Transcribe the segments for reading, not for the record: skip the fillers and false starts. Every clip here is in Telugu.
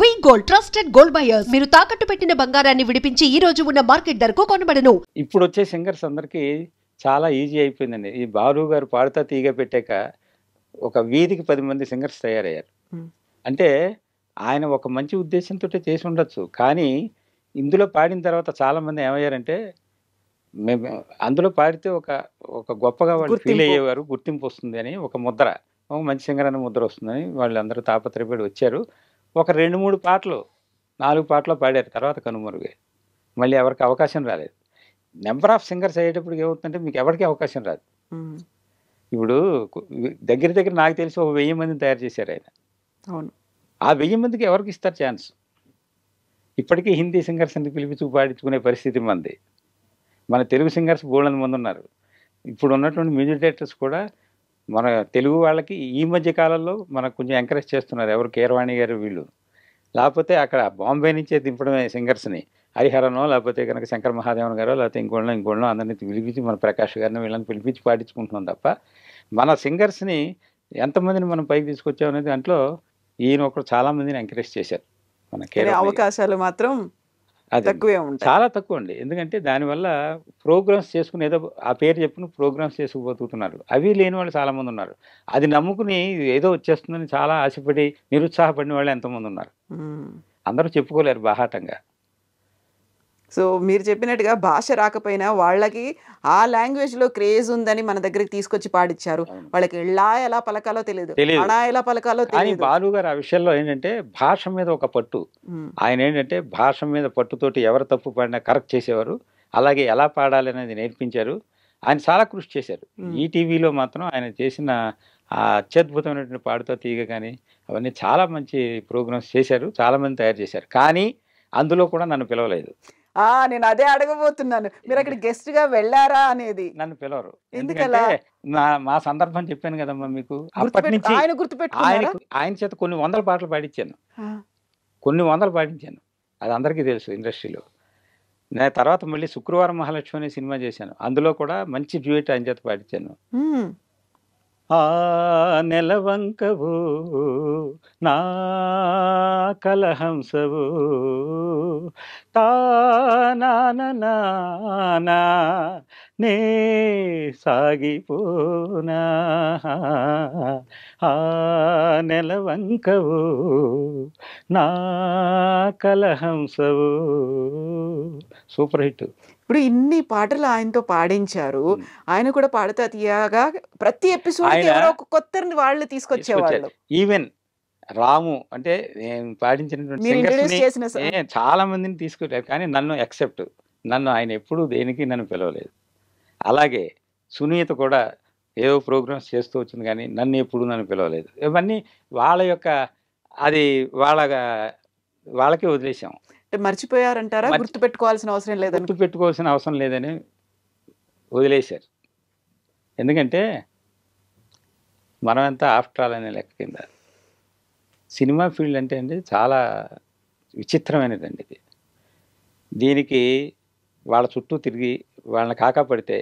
వి గోల్డ్ ట్రస్టెడ్ గోల్డ్ బయర్స్. మీరు తాకట్టు పెట్టిన బంగారాన్ని విడిపించి ఈ రోజు ఉన్న మార్కెట్ ధరకు కొనబడను. ఇప్పుడు వచ్చే సింగర్స్ అందరికీ చాలా ఈజీ అయిపోయిందండి. ఈ బాలు గారు పాడుతా తీగ పెట్టాక ఒక వీధికి 10 మంది సింగర్స్ తయారయ్యారు. అంటే ఆయన ఒక మంచి ఉద్దేశంతో చేసి ఉండొచ్చు. కానీ ఇందులో పాడిన తర్వాత చాలా మంది ఏమయ్యారంటే మేము అందులో పాడితే ఒక ఒక గొప్పగా వాళ్ళు ఫీల్ అయ్యేవారు, గుర్తింపు వస్తుంది అని ఒక ముద్ర, ఒక మంచి సింగర్ అనే ముద్ర వస్తుందని వాళ్ళందరూ తాపత్రయపడి వచ్చారు. ఒక 2-3 పాటలు 4 పాటలు పాడారు, తర్వాత కనుమరుగే. మళ్ళీ ఎవరికి అవకాశం రాలేదు. నెంబర్ ఆఫ్ సింగర్స్ అయ్యేటప్పటికి ఏమవుతుందంటే మీకు ఎవరికి అవకాశం రాదు. ఇప్పుడు దగ్గర దగ్గర నాకు తెలిసి ఒక 1000 మందిని తయారు చేశారు ఆయన. అవును. ఆ 1000 మందికి ఎవరికి ఇస్తారు ఛాన్స్? ఇప్పటికీ హిందీ సింగర్స్ అని పిలిపించి పాడించుకునే పరిస్థితి మంది. మన తెలుగు సింగర్స్ బోల్డెని మంది ఉన్నారు. ఇప్పుడు ఉన్నటువంటి మ్యూజిక్ డైరెక్టర్స్ కూడా మన తెలుగు వాళ్ళకి ఈ మధ్య కాలంలో మనకు కొంచెం ఎంకరేజ్ చేస్తున్నారు. ఎవరు కీరవాణి గారు వీళ్ళు. లేకపోతే అక్కడ బాంబే నుంచే దింపడమే సింగర్స్ని. హరిహరనో లేకపోతే కనుక శంకర్ మహాదేవన్ గారో లేకపోతే ఇంకోళ్ళో అందరినీ పిలిపించి మన ప్రకాష్ గారిని వీళ్ళని పిలిపించి పాడించుకుంటున్నాం తప్ప మన సింగర్స్ని ఎంతమందిని మనం పైకి తీసుకొచ్చాం అనేది దాంట్లో ఈయన ఒకరు చాలా మందిని ఎంకరేజ్ చేశారు. మన అవకాశాలు మాత్రం తక్కువే ఉంటాయి, చాలా తక్కువ అండి. ఎందుకంటే దానివల్ల ప్రోగ్రామ్స్ చేసుకుని ఏదో ఆ పేరు చెప్పుకుని ప్రోగ్రామ్స్ చేసుకుపోతున్నారు. అవి లేని వాళ్ళు చాలామంది ఉన్నారు. అది నమ్ముకుని ఏదో వచ్చేస్తుందని చాలా ఆశపడి నిరుత్సాహపడిన వాళ్ళు ఎంతమంది ఉన్నారు. అందరూ చెప్పుకోలేరు బాహాటంగా. సో మీరు చెప్పినట్టుగా భాష రాకపోయినా వాళ్ళకి ఆ లాంగ్వేజ్లో క్రేజ్ ఉందని మన దగ్గరికి తీసుకొచ్చి పాడిచ్చారు. వాళ్ళకి ఎలా పలకాలో తెలియదు, ఎలా పలకాలో తెలియదు. బాలు గారు ఆ విషయంలో ఏంటంటే భాష మీద ఒక పట్టు. ఆయన ఏంటంటే భాష మీద పట్టుతోటి ఎవరు తప్పు పాడినా కరెక్ట్ చేసేవారు. అలాగే ఎలా పాడాలి అనేది నేర్పించారు. ఆయన చాలా కృషి చేశారు. ఈ టీవీలో మాత్రం ఆయన చేసిన ఆ అత్యద్భుతమైనటువంటి పాడుతో తీగ కానీ అవన్నీ చాలా మంచి ప్రోగ్రామ్స్ చేశారు. చాలా మంది తయారు చేశారు. కానీ అందులో కూడా నన్ను పిలవలేదు. నేను అదే అడగబోతున్నాను, మీరు అక్కడ గెస్ట్ గా వెళ్ళారా అనేది. నన్ను పిలవరు. ఎందుకంటే మా సందర్భం చెప్పాను కదమ్మా మీకు. అప్పటి నుంచి ఆయన చేత కొన్ని వందల పాటలు పాడించాను, కొన్ని వందలు పాడించాను. అది అందరికీ తెలుసు ఇండస్ట్రీలో. నేను తర్వాత మళ్ళీ శుక్రవారం మహాలక్ష్మి అనే సినిమా చేశాను. అందులో కూడా మంచి డ్యూయట్ ఆయన చేత పాడించాను. ఆ నెలవంకవు నా కలహంసవు తానా నే సాగిపోనా ఆ నెలవంకవు నా కలహంసవు. Super hit. ఇప్పుడు ఇన్ని పాటలు ఆయనతో పాడించారు. ఆయన కూడా పాడుతా తీయగా ప్రతి ఎపిసోడ్ కొత్త వాళ్ళు తీసుకొచ్చేవాళ్ళు. ఈవెన్ రాము అంటే నేను పాడించినటువంటి చాలా మందిని తీసుకొచ్చారు. కానీ నన్ను ఎక్సెప్ట్, నన్ను ఆయన ఎప్పుడు దేనికి నన్ను పిలవలేదు. అలాగే సునీత కూడా ఏవో ప్రోగ్రామ్స్ చేస్తూ వచ్చింది కానీ నన్ను ఎప్పుడు నన్ను పిలవలేదు. ఇవన్నీ వాళ్ళ యొక్క అది వాళ్ళకే వదిలేసాం. మర్చిపోయారంటారా? గుర్తుపెట్టుకోవాల్సిన అవసరం లేదు, గుర్తుపెట్టుకోవాల్సిన అవసరం లేదని వదిలేశారు. ఎందుకంటే మనమంతా ఆఫ్టర్ ఆల్ అనే లెక్క కింద. సినిమా ఫీల్డ్ అంటే అండి చాలా విచిత్రమైనదండి ఇది. దీనికి వాళ్ళ చుట్టూ తిరిగి వాళ్ళని కాకాపడితే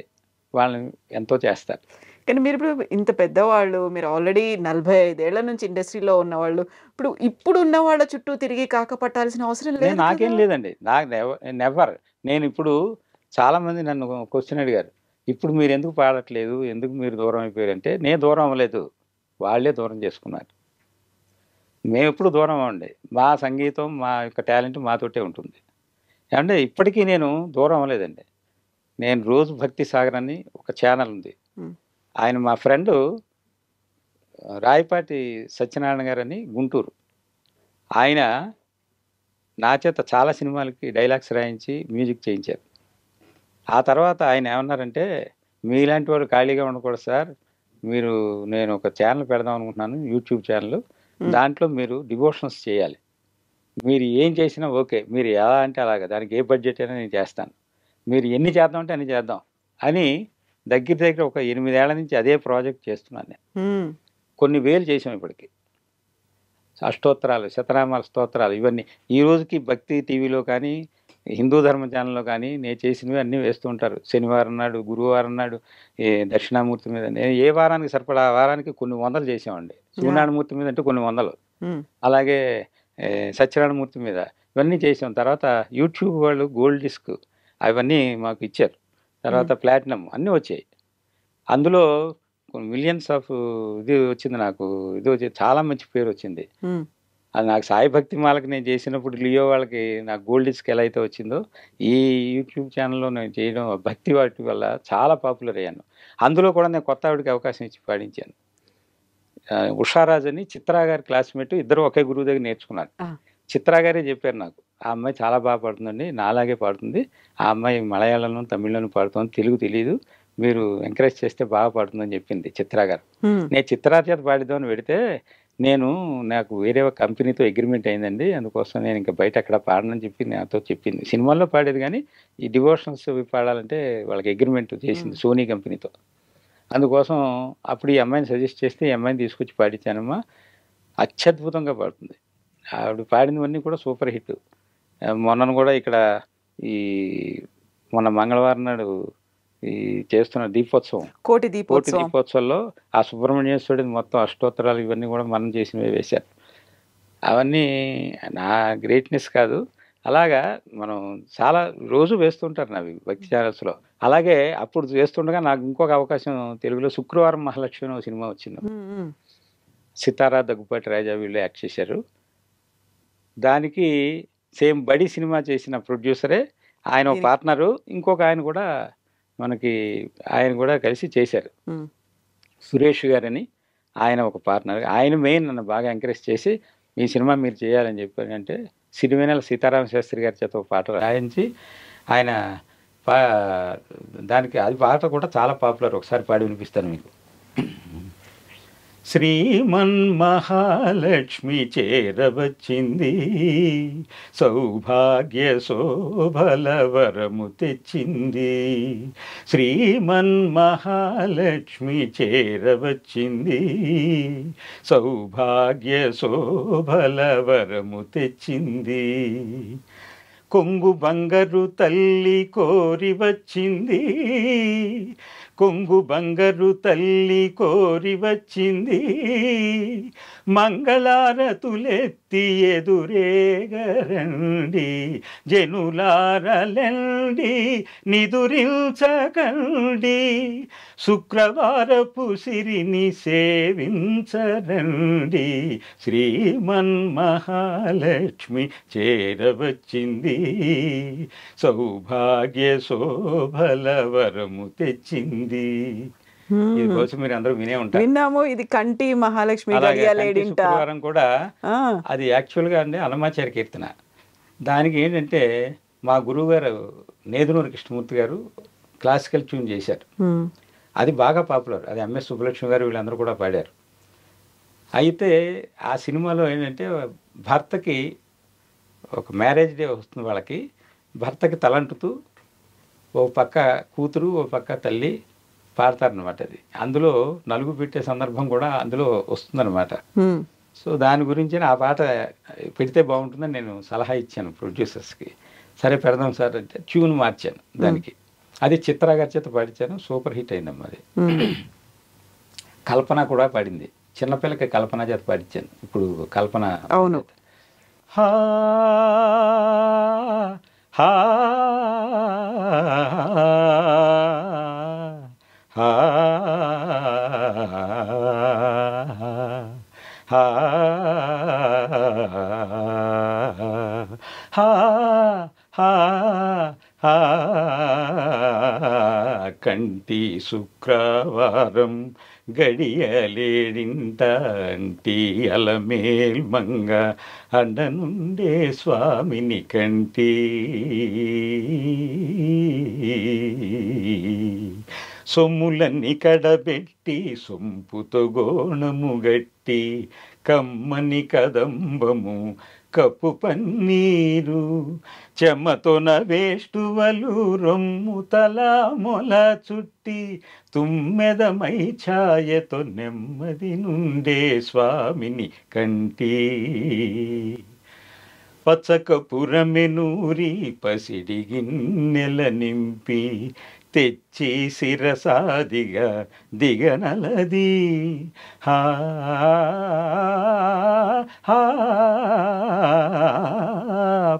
వాళ్ళని ఎంతో చేస్తారు. కానీ మీరు ఇంత పెద్దవాళ్ళు, మీరు ఆల్రెడీ 45 ఏళ్ల నుంచి ఇండస్ట్రీలో ఉన్నవాళ్ళు, ఇప్పుడు ఉన్న వాళ్ళ చుట్టూ తిరిగి కాకపట్టాల్సిన అవసరం లేదు. నాకేం లేదండి, నాకు నెవర్. నేను ఇప్పుడు చాలామంది నన్ను క్వశ్చన్ అడిగారు, ఇప్పుడు మీరు ఎందుకు పాడట్లేదు, ఎందుకు మీరు దూరం అయిపోయారంటే నేను దూరం అవ్వలేదు, వాళ్ళే దూరం చేసుకున్నారు. మేము ఎప్పుడు దూరం అవ్వండి. మా సంగీతం మా యొక్క టాలెంట్ మాతోటే ఉంటుంది. అంటే ఇప్పటికీ నేను దూరం అవ్వలేదండి. నేను రోజు భక్తి సాగర్ అని ఒక ఛానల్ ఉంది. ఆయన మా ఫ్రెండు రాయపాటి సత్యనారాయణ గారు అని గుంటూరు. ఆయన నా చేత చాలా సినిమాలకి డైలాగ్స్ రాయించి మ్యూజిక్ చేయించారు. ఆ తర్వాత ఆయన ఏమన్నారంటే, మీలాంటి వాళ్ళు ఖాళీగా ఉండకూడదు సార్, నేను ఒక ఛానల్ పెడదాం అనుకుంటున్నాను, యూట్యూబ్ ఛానల్. దాంట్లో మీరు డివోషన్స్ చేయాలి, మీరు ఏం చేసినా ఓకే, మీరు ఎలా అంటే అలాగా, దానికి ఏ బడ్జెట్ అయినా నేను చేస్తాను, మీరు ఎన్ని చేద్దామంటే అన్ని చేద్దాం అని దగ్గర ఒక 8 ఏళ్ల నుంచి అదే ప్రాజెక్ట్ చేస్తున్నాను నేను. కొన్ని వేలు చేసాం ఇప్పటికి. అష్టోత్తరాలు, శతనామాల స్తోత్రాలు, ఇవన్నీ ఈ రోజుకి భక్తి టీవీలో కానీ హిందూ ధర్మ ఛానల్లో కానీ నేను చేసినవి అన్నీ వేస్తూ ఉంటారు. శనివారం నాడు, గురువారం నాడు దక్షిణామూర్తి మీద నేను ఏ వారానికి సరిపడా ఆ వారానికి కొన్ని వందలు చేసామండి. సూర్యనారాయణమూర్తి మీద అంటే కొన్ని వందలు, అలాగే సత్యనారాయణమూర్తి మీద ఇవన్నీ చేసాం. తర్వాత యూట్యూబ్ వాళ్ళు గోల్డ్ డిస్క్ అవన్నీ మాకు ఇచ్చారు. తర్వాత ప్లాటినం అన్నీ వచ్చాయి. అందులో మిలియన్స్ ఆఫ్ ఇది వచ్చింది నాకు. ఇది వచ్చి చాలా మంచి పేరు వచ్చింది. అది నాకు సాయి భక్తి మాలకు నేను చేసినప్పుడు లియో వాళ్ళకి నాకు గోల్డ్ డిస్క్ ఎలా అయితే వచ్చిందో ఈ యూట్యూబ్ ఛానల్లో నేను చేయడం భక్తి వాటి వల్ల చాలా పాపులర్ అయ్యాను. అందులో కూడా నేను కొత్త ఆవిడకి అవకాశం ఇచ్చి పాడించాను. ఉషారాజ్ అని చిత్రా గారి క్లాస్మేట్, ఇద్దరు ఒకే గురువు దగ్గర నేర్చుకున్నారు. చిత్రా గారే చెప్పారు నాకు, ఆ అమ్మాయి చాలా బాగా పాడుతుందండి, నాలాగే పాడుతుంది, ఆ అమ్మాయి మలయాళంలో తమిళ్లోనూ పాడుతుంది, తెలుగు తెలియదు, మీరు ఎంకరేజ్ చేస్తే బాగా పాడుతుందని చెప్పింది చిత్రా గారు. నేను చిత్రా చేత పాడిద్దామని పెడితే నాకు వేరే ఒక కంపెనీతో అగ్రిమెంట్ అయిందండి, అందుకోసం నేను ఇంకా బయట అక్కడ పాడనని చెప్పి నాతో చెప్పింది. సినిమాల్లో పాడేది కానీ ఈ డివోషనల్స్ పాడాలంటే వాళ్ళకి అగ్రిమెంట్ చేసింది సోనీ కంపెనీతో. అందుకోసం అప్పుడు ఈ అమ్మాయిని సజెస్ట్ చేస్తే ఈ అమ్మాయిని తీసుకొచ్చి పాడించానమ్మా. అత్యద్భుతంగా పాడుతుంది. ఆవిడ పాడినవన్నీ కూడా సూపర్ హిట్. మొన్న కూడా ఇక్కడ మొన్న మంగళవారం నాడు ఈ చేస్తున్న దీపోత్సవం, కోటి దీపోత్సవంలో ఆ సుబ్రహ్మణ్యేశ్వరుడి మొత్తం అష్టోత్తరాలు ఇవన్నీ కూడా మనం చేసినవి వేశారు. అవన్నీ నా గ్రేట్నెస్ కాదు, అలాగా మనం చాలా రోజు వేస్తుంటారు నావి భక్తి ఛానల్స్లో. అలాగే అప్పుడు వేస్తుండగా నాకు ఇంకొక అవకాశం తెలుగులో శుక్రవారం మహాలక్ష్మి అనే సినిమా వచ్చింది. సితారా, దగ్గుపాటి రాజా వీళ్ళు యాక్ట్ చేశారు. దానికి సేమ్ బడి సినిమా చేసిన ప్రొడ్యూసరే ఆయన ఒక పార్ట్నరు, ఇంకొక ఆయన కూడా ఆయన కూడా కలిసి చేశారు, సురేష్ గారని. ఆయన ఒక పార్ట్నర్, ఆయన మెయిన్ నన్ను బాగా ఎంకరేజ్ చేసి ఈ సినిమా మీరు చేయాలని చెప్పారంటే సిరివెన్నెల సీతారామ శాస్త్రి గారి చేత ఒక పాట రాయించి ఆయన దానికి అది పాట కూడా చాలా పాపులర్. ఒకసారి పాడి వినిపిస్తాను మీకు. శ్రీమన్ మహాలక్ష్మి చేరవచ్చింది, సౌభాగ్య శోభల వరము తెచ్చింది. శ్రీమన్ మహాలక్ష్మి చేరవచ్చింది, సౌభాగ్య శోభల వరము తెచ్చింది. కొంగు బంగారు తల్లి కోరి వచ్చింది, కొంగు బంగారు తల్లి కోరి వచ్చింది. మంగళారతులెత్తి ఎదురేగరండి, జనులారలండి నిదురించకండి. శుక్రవారపు సిరిని సేవించరండి, శ్రీమన్ మహాలక్ష్మి చేరవచ్చింది, సౌభాగ్య శోభల వరము తెచ్చింది. ఇది కోసం మీరు అందరూ వినే ఉంటారు. విన్నాము. ఇది కంటి మహాలక్ష్మి శుక్రవారం కూడా అది యాక్చువల్గా అండి అన్నమాచార్య కీర్తన. దానికి ఏంటంటే మా గురువు గారు నేదునూరు కృష్ణమూర్తి గారు క్లాసికల్ ట్యూన్ చేశారు. అది బాగా పాపులర్. అది ఎంఎస్ సుబ్బలక్ష్మి గారు వీళ్ళందరూ కూడా పాడారు. అయితే ఆ సినిమాలో ఏంటంటే భర్తకి ఒక మ్యారేజ్ డే వస్తుంది, వాళ్ళకి భర్తకి తలంటుతూ ఓ పక్క కూతురు ఓ పక్క తల్లి పాడతారనమాట. అది అందులో నలుగు పెట్టే సందర్భం కూడా అందులో వస్తుందన్నమాట. సో దాని గురించి ఆ పాట పెడితే బాగుంటుందని నేను సలహా ఇచ్చాను ప్రొడ్యూసర్స్కి. సరే పెడదాం సార్ అంటే ట్యూన్ మార్చాను దానికి. అది చిత్రా గారి చేత పాడించాను, సూపర్ హిట్ అయిందమ్మా అది. కల్పన కూడా పాడింది, చిన్నపిల్లకి కల్పన చేత పాడించాను. ఇప్పుడు కల్పన అవును హా హా హా హా కంటి శుక్రవారం గడియలేడింట అంటి అలమేల్ మంగ అండనుండే స్వామిని కంటి. సొమ్ములన్నీ కడబెట్టి సొంపుతో గోణము గట్టి కమ్మని కదంబము కప్పు పన్నీరు చెమ్మతోన వేష్టువలు రొమ్ము తలా మొల చుట్టి తుమ్మెదమై ఛాయతో నెమ్మది నుండే స్వామిని కంటి. పచ్చకపురమెనూరి పసిడి గిన్నెల నింపి తెచ్చి శిరసాదిగా దిగనలది. హా హా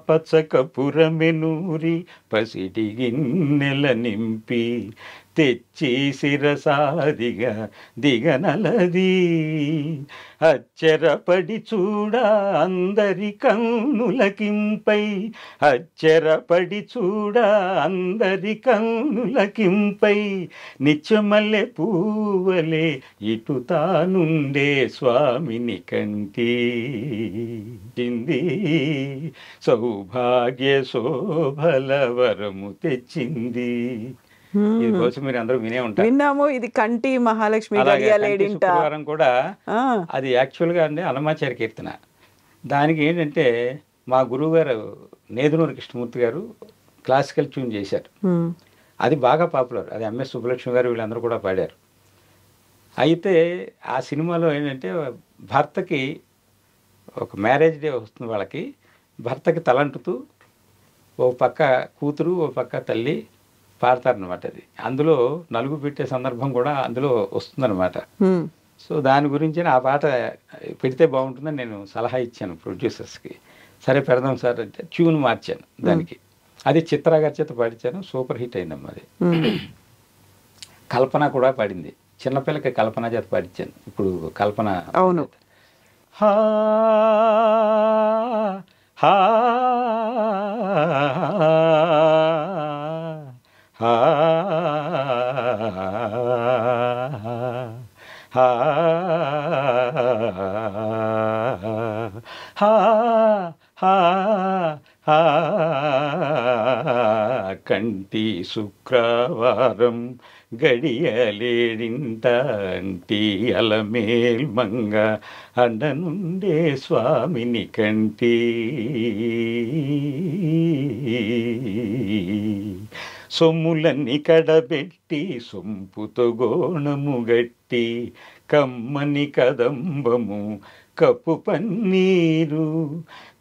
పచ్చకపురమెనూరి పసిడి గిన్నెల నింపి తెచ్చి శిరసాదిగా దిగనలది. అచ్చెరపడి చూడ అందరి కన్నులకింపై, అచ్చెరపడి చూడ అందరి కన్నులకింపై, నిత్యమల్లె పూవలే ఇటు తానుండే స్వామిని కంటి. చింది సౌభాగ్య శోభల వరము తెచ్చింది. ఇది బహుశా మీరు అందరూ వినే ఉంటారు. విన్నాము. ఇది కంటి మహాలక్ష్మి అలాగే కంటి గడియాలేడింట. శుక్రవారం కూడా ఆ, అది యాక్చువల్గా అండి అన్నమాచార్య కీర్తన. దానికి ఏంటంటే మా గురువు గారు నేదునూరి కృష్ణమూర్తి గారు క్లాసికల్ ట్యూన్ చేశారు. ఉమ్, అది బాగా పాపులర్. అది ఎంఎస్ సుబ్బలక్ష్మి గారు వీళ్ళందరూ కూడా పాడారు. అయితే ఆ సినిమాలో ఏంటంటే భర్తకి ఒక మ్యారేజ్ డే వస్తుంది వాళ్ళకి. భర్తకి తలంటుతూ ఓ పక్క కూతురు ఓ పక్క తల్లి పాడతారనమాట. అది అందులో నలుగు పెట్టే సందర్భం కూడా అందులో వస్తుందన్నమాట. ఉమ్, సో దాని గురించి ఆ పాట పెడితే బాగుంటుందని నేను సలహా ఇచ్చాను ప్రొడ్యూసర్స్కి. సరే పెడదాం సార్ అంటే ట్యూన్ మార్చాను దానికి. అది చిత్ర గారి చేత పాడించాను. సూపర్ హిట్ అయిందమ్మా అది. ఉమ్. కల్పన కూడా పాడింది. చిన్నపిల్లకి కల్పన చేత పాడించాను. ఇప్పుడు కల్పన అవును. హా హా హా హా హా కంటి శుక్రవారం గడియలేడింట అంటి అలమేల్ మంగ అండనుండే స్వామిని కంటి. సొమ్ములన్నీ కడబెట్టి సొంపుతో గోణము గట్టి కమ్మని కదంబము కప్పు పన్నీరు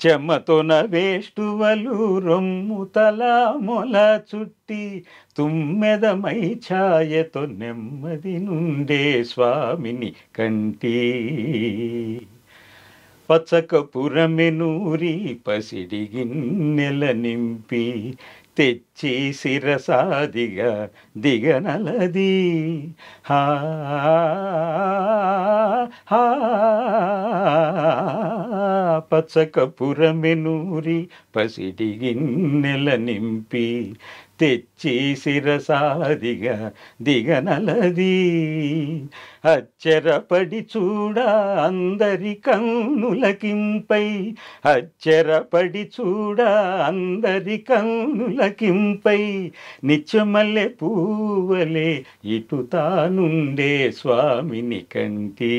చెమ్మతోన వేష్టువలు రొమ్ము తల మొల చుట్టి తుమ్మెదమై ఛాయతో నెమ్మది నుండే స్వామిని కంటి. పచ్చకపురమెనూరి పసిడి గిన్నెల నింపి తెచ్చి శిరసాదిగా దిగనలది. హా హా పచ్చకపురమెనూరి పసిడి గిన్నెల నింపి తెచ్చి శిరసాదిగా దిగనలది. అచ్చెరపడి చూడ అందరి కన్నులకింపై, అచ్చెరపడి చూడ అందరి కన్నులకింపై, నిత్యమల్లె పూవలే ఇటు తానుండే స్వామిని కంటి.